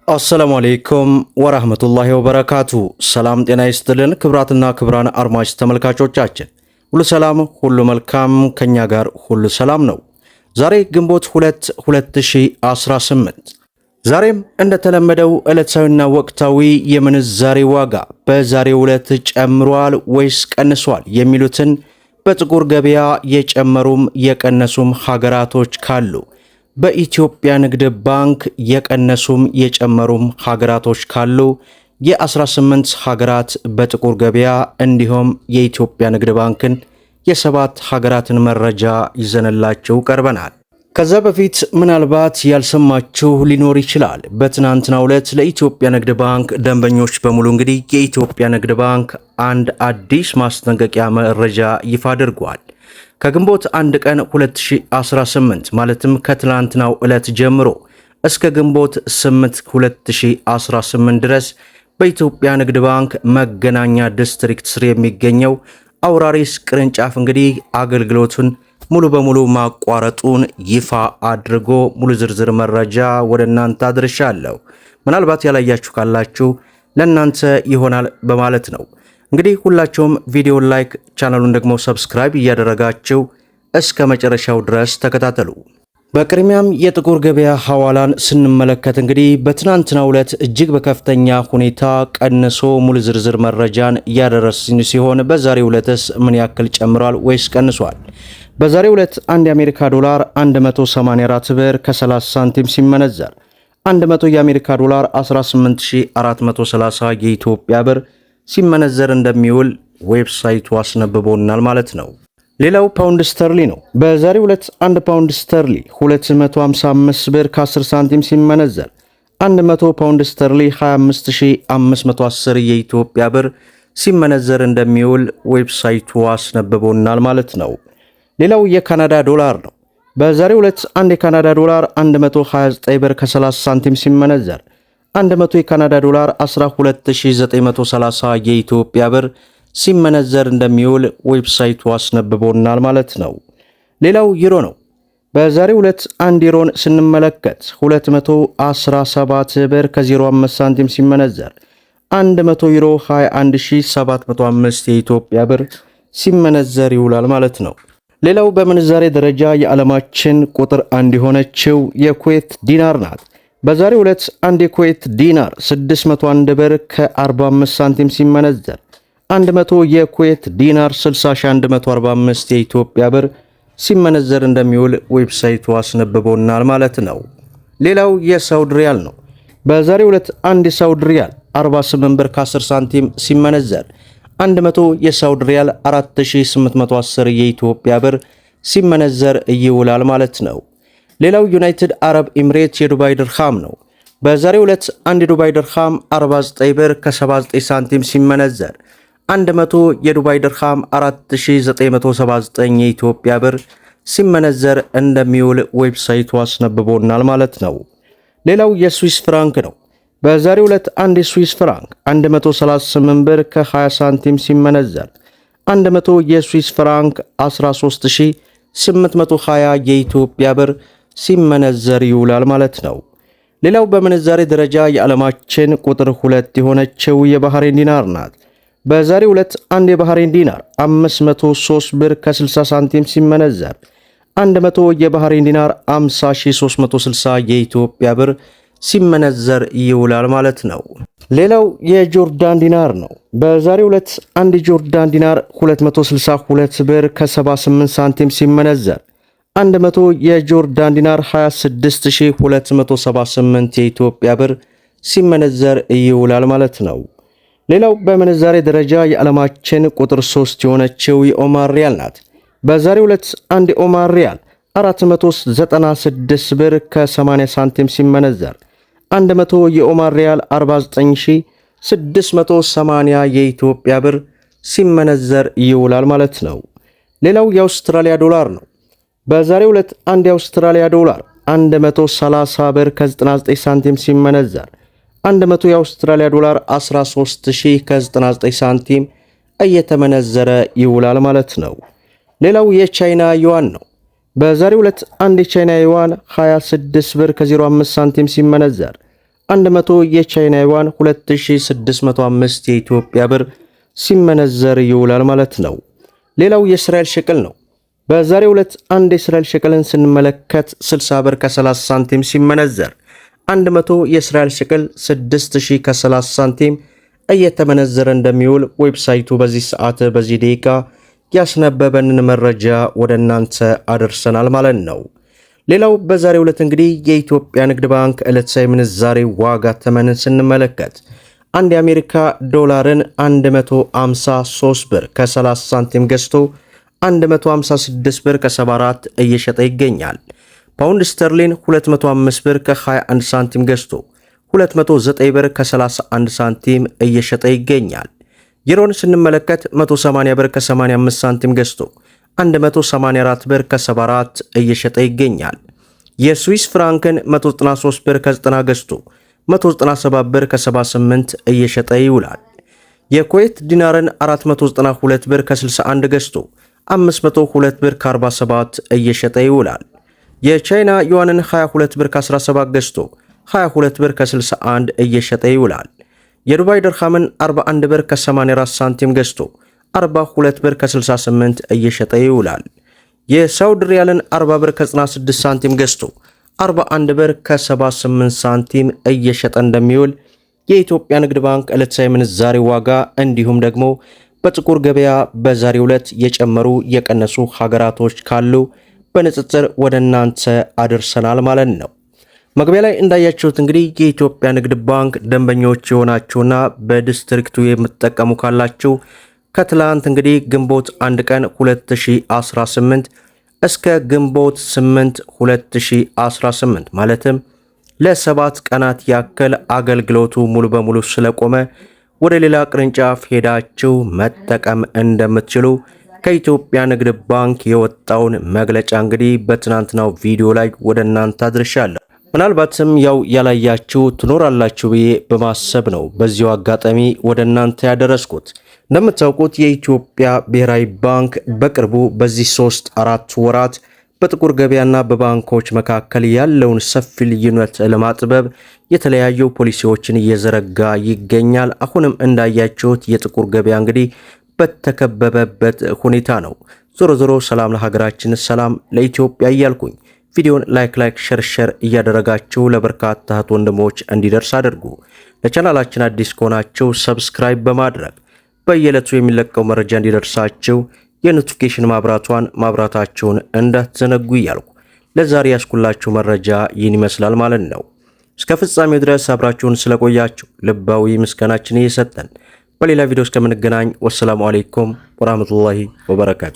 አሰላሙ አለይኩም ወራህመቱላሂ ወበረካቱ። ሰላም ጤና ይስጥልን ክብራትና ክብራን አድማጭ ተመልካቾቻችን ሁሉ ሰላም ሁሉ መልካም፣ ከኛ ጋር ሁሉ ሰላም ነው። ዛሬ ግንቦት 2 2018 ዛሬም እንደተለመደው ዕለታዊና ወቅታዊ የምንዛሬ ዋጋ በዛሬው ዕለት ጨምሯል ወይስ ቀንሷል የሚሉትን በጥቁር ገበያ የጨመሩም የቀነሱም ሀገራቶች ካሉ በኢትዮጵያ ንግድ ባንክ የቀነሱም የጨመሩም ሀገራቶች ካሉ የ18 ሀገራት በጥቁር ገበያ እንዲሁም የኢትዮጵያ ንግድ ባንክን የ7 ሀገራትን መረጃ ይዘንላችሁ ቀርበናል። ከዛ በፊት ምናልባት ያልሰማችሁ ሊኖር ይችላል። በትናንትናው ዕለት ለኢትዮጵያ ንግድ ባንክ ደንበኞች በሙሉ እንግዲህ የኢትዮጵያ ንግድ ባንክ አንድ አዲስ ማስጠንቀቂያ መረጃ ይፋ አድርጓል። ከግንቦት 1 ቀን 2018 ማለትም ከትላንትናው ዕለት ጀምሮ እስከ ግንቦት 8 2018 ድረስ በኢትዮጵያ ንግድ ባንክ መገናኛ ዲስትሪክት ስር የሚገኘው አውራሪስ ቅርንጫፍ እንግዲህ አገልግሎቱን ሙሉ በሙሉ ማቋረጡን ይፋ አድርጎ ሙሉ ዝርዝር መረጃ ወደ እናንተ አድርሻለሁ። ምናልባት ያላያችሁ ካላችሁ ለእናንተ ይሆናል በማለት ነው። እንግዲህ ሁላችሁም ቪዲዮን ላይክ ቻናሉን ደግሞ ሰብስክራይብ እያደረጋችሁ እስከ መጨረሻው ድረስ ተከታተሉ። በቅድሚያም የጥቁር ገበያ ሐዋላን ስንመለከት እንግዲህ በትናንትናው ዕለት እጅግ በከፍተኛ ሁኔታ ቀንሶ ሙሉ ዝርዝር መረጃን እያደረስን ሲሆን በዛሬው ዕለትስ ምን ያክል ጨምሯል ወይስ ቀንሷል? በዛሬው ዕለት አንድ የአሜሪካ ዶላር 184 ብር ከ30 ሳንቲም ሲመነዘር 100 የአሜሪካ ዶላር 18430 የኢትዮጵያ ብር ሲመነዘር እንደሚውል ዌብሳይቱ አስነብቦናል ማለት ነው። ሌላው ፓውንድ ስተርሊ ነው። በዛሬው ዕለት 1 ፓውንድ ስተርሊ 255 ብር ከ10 ሳንቲም ሲመነዘር 100 ፓውንድ ስተርሊ 25510 የኢትዮጵያ ብር ሲመነዘር እንደሚውል ዌብሳይቱ አስነብቦናል ማለት ነው። ሌላው የካናዳ ዶላር ነው። በዛሬው ዕለት 1 የካናዳ ዶላር 129 ብር ከ30 ሳንቲም ሲመነዘር 100 የካናዳ ዶላር 12930 የኢትዮጵያ ብር ሲመነዘር እንደሚውል ዌብሳይቱ አስነብቦናል ማለት ነው። ሌላው ዩሮ ነው። በዛሬው ዕለት 1 ዩሮን ስንመለከት 217 ብር ከ05 ሳንቲም ሲመነዘር 100 ዩሮ 21705 የኢትዮጵያ ብር ሲመነዘር ይውላል ማለት ነው። ሌላው በምንዛሬ ደረጃ የዓለማችን ቁጥር 1 የሆነችው የኩዌት ዲናር ናት። በዛሬው ዕለት 1 የኩዌት ዲናር 601 ብር ከ45 ሳንቲም ሲመነዘር 100 የኩዌት ዲናር 60145 የኢትዮጵያ ብር ሲመነዘር እንደሚውል ዌብሳይቱ አስነብቦናል ማለት ነው። ሌላው የሳውዲ ሪያል ነው። በዛሬው ዕለት 1 የሳውዲ ሪያል 48 ብር ከ10 ሳንቲም ሲመነዘር 100 የሳውዲ ሪያል 4810 የኢትዮጵያ ብር ሲመነዘር ይውላል ማለት ነው። ሌላው ዩናይትድ አረብ ኤሚሬት የዱባይ ድርሃም ነው። በዛሬው ዕለት 1 የዱባይ ድርሃም 49 ብር ከ79 ሳንቲም ሲመነዘር 100 የዱባይ ድርሃም 4979 የኢትዮጵያ ብር ሲመነዘር እንደሚውል ዌብሳይቱ አስነብቦናል ማለት ነው። ሌላው የስዊስ ፍራንክ ነው። በዛሬው ዕለት 1 የስዊስ ፍራንክ 138 ብር ከ20 ሳንቲም ሲመነዘር 100 የስዊስ ፍራንክ 13820 የኢትዮጵያ ብር ሲመነዘር ይውላል ማለት ነው። ሌላው በምንዛሬ ደረጃ የዓለማችን ቁጥር 2 የሆነችው የባህሬን ዲናር ናት። በዛሬው ዕለት 1 የባህሬን ዲናር 503 ብር ከ60 ሳንቲም ሲመነዘር 100 የባህሬን ዲናር 50360 የኢትዮጵያ ብር ሲመነዘር ይውላል ማለት ነው። ሌላው የጆርዳን ዲናር ነው። በዛሬው ዕለት 1 የጆርዳን ዲናር 262 ብር ከ78 ሳንቲም ሲመነዘር 100 የጆርዳን ዲናር 26278 የኢትዮጵያ ብር ሲመነዘር ይውላል ማለት ነው። ሌላው በምንዛሬ ደረጃ የዓለማችን ቁጥር 3 የሆነችው የኦማር ሪያል ናት። በዛሬው ዕለት 1 የኦማር ሪያል 496 ብር ከ80 ሳንቲም ሲመነዘር 100 የኦማር ሪያል 49680 የኢትዮጵያ ብር ሲመነዘር ይውላል ማለት ነው። ሌላው የአውስትራሊያ ዶላር ነው። በዛሬው ዕለት 1 የአውስትራሊያ ዶላር 130 ብር ከ99 ሳንቲም ሲመነዘር 100 የአውስትራሊያ ዶላር 13000 ከ99 ሳንቲም እየተመነዘረ ይውላል ማለት ነው። ሌላው የቻይና ዩዋን ነው። በዛሬው ዕለት አንድ የቻይና ዩዋን 26 ብር ከ05 ሳንቲም ሲመነዘር 100 የቻይና ዩዋን 2605 የኢትዮጵያ ብር ሲመነዘር ይውላል ማለት ነው። ሌላው የእስራኤል ሸቅል ነው። በዛሬው ዕለት አንድ የእስራኤል ሸቅልን ስንመለከት 60 ብር ከ30 ሳንቲም ሲመነዘር 100 የእስራኤል ሸቅል 6000 ከ30 ሳንቲም እየተመነዘረ እንደሚውል ዌብሳይቱ በዚህ ሰዓት በዚህ ደቂቃ ያስነበበንን መረጃ ወደ እናንተ አደርሰናል ማለት ነው። ሌላው በዛሬው ዕለት እንግዲህ የኢትዮጵያ ንግድ ባንክ ዕለታዊ ምንዛሬ ዋጋ ተመንን ስንመለከት አንድ የአሜሪካ ዶላርን 153 ብር ከ30 ሳንቲም ገዝቶ 156 ብር ከ74 እየሸጠ ይገኛል። ፓውንድ ስተርሊን 205 ብር ከ21 ሳንቲም ገዝቶ 209 ብር ከ31 ሳንቲም እየሸጠ ይገኛል። ዩሮን ስንመለከት 180 ብር ከ85 ሳንቲም ገዝቶ 184 ብር ከ74 እየሸጠ ይገኛል። የስዊስ ፍራንክን 193 ብር ከ90 ገዝቶ 197 ብር ከ78 እየሸጠ ይውላል። የኩዌት ዲናርን 492 ብር ከ61 ገዝቶ 502 ብር ከ47 እየሸጠ ይውላል። የቻይና ዩዋንን 22 ብር ከ17 ገዝቶ 22 ብር ከ61 እየሸጠ ይውላል። የዱባይ ድርሃምን 41 ብር ከ84 ሳንቲም ገዝቶ 42 ብር ከ68 እየሸጠ ይውላል። የሳውዲ ሪያልን 40 ብር ከ96 ሳንቲም ገዝቶ 41 ብር ከ78 ሳንቲም እየሸጠ እንደሚውል የኢትዮጵያ ንግድ ባንክ ዕለታዊ ምንዛሬ ዋጋ እንዲሁም ደግሞ በጥቁር ገበያ በዛሬው ዕለት የጨመሩ የቀነሱ ሀገራቶች ካሉ በንጽጽር ወደ እናንተ አድርሰናል ማለት ነው። መግቢያ ላይ እንዳያችሁት እንግዲህ የኢትዮጵያ ንግድ ባንክ ደንበኞች የሆናችሁና በዲስትሪክቱ የምትጠቀሙ ካላችሁ ከትላንት እንግዲህ ግንቦት 1 ቀን 2018 እስከ ግንቦት 8 2018 ማለትም ለ7 ቀናት ያክል አገልግሎቱ ሙሉ በሙሉ ስለቆመ ወደ ሌላ ቅርንጫፍ ሄዳችሁ መጠቀም እንደምትችሉ ከኢትዮጵያ ንግድ ባንክ የወጣውን መግለጫ እንግዲህ በትናንትናው ቪዲዮ ላይ ወደ እናንተ አድርሻለሁ። ምናልባትም ያው ያላያችሁ ትኖራላችሁ ብዬ በማሰብ ነው በዚሁ አጋጣሚ ወደ እናንተ ያደረስኩት። እንደምታውቁት የኢትዮጵያ ብሔራዊ ባንክ በቅርቡ በዚህ 3-4 ወራት በጥቁር ገበያና በባንኮች መካከል ያለውን ሰፊ ልዩነት ለማጥበብ የተለያዩ ፖሊሲዎችን እየዘረጋ ይገኛል። አሁንም እንዳያችሁት የጥቁር ገበያ እንግዲህ በተከበበበት ሁኔታ ነው። ዞሮ ዞሮ ሰላም ለሀገራችን፣ ሰላም ለኢትዮጵያ እያልኩኝ ቪዲዮን ላይክ ሸር እያደረጋችሁ ለበርካታ እህት ወንድሞች እንዲደርስ አድርጉ። ለቻናላችን አዲስ ከሆናችሁ ሰብስክራይብ በማድረግ በየዕለቱ የሚለቀው መረጃ እንዲደርሳችሁ የኖቲፊኬሽን ማብራታችሁን እንዳትዘነጉ እያልኩ ለዛሬ ያስኩላችሁ መረጃ ይህን ይመስላል ማለት ነው። እስከ ፍጻሜው ድረስ አብራችሁን ስለቆያችሁ ልባዊ ምስጋናችን እየሰጠን በሌላ ቪዲዮ እስከምንገናኝ ወሰላሙ አለይኩም ወራህመቱላሂ ወበረካቱ።